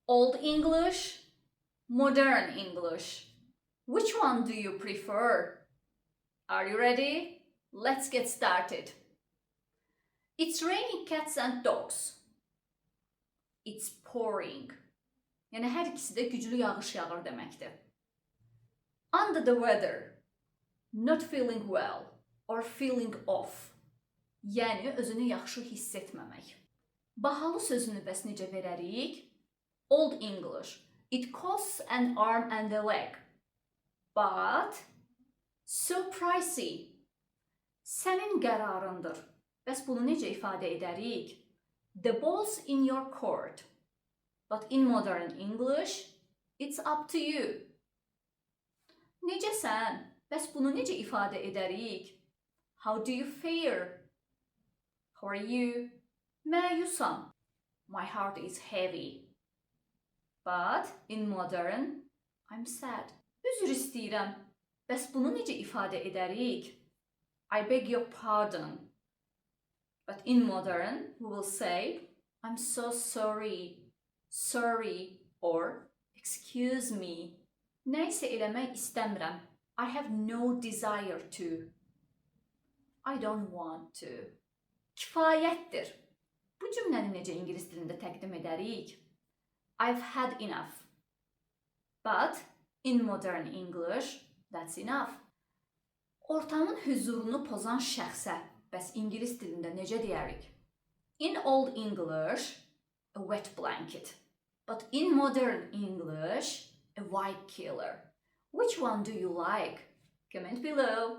Old English, modern English. Which one do you prefer? Are you ready? Let's get started. It's raining cats and dogs. It's pouring. Yəni hər ikisi də güclü yağış yağır deməkdir. Under the weather, not feeling well or feeling off. Yəni özünü yaxşı hiss etməmək. Bahalı sözünü bəs necə verərik? Old English. It costs an arm and a leg. But so pricey. Sənin qərarındır. Bəs bunu necə ifadə edərik? The ball's in your court. But in modern English, it's up to you. Necəsən? Bəs bunu necə ifadə edərik? How do you fare? How are you? Məyusam. My heart is heavy. But in modern, I'm sad. Üzr istəyirəm. Bəs bunu necə ifadə edərik? I beg your pardon. But in modern, we will say, I'm so sorry. Sorry or excuse me. Nəysə eləmək istəmirəm. I have no desire to. I don't want to. Kifayətdir. Bu cümləni necə ingilis dilində təqdim edərik? I've had enough. But in modern English, that's enough. Ortamın hüzurunu pozan şəxsə bəs ingilis dilində necə deyərik? In Old English, a wet blanket. But in modern English, a white killer. Which one do you like? Comment below.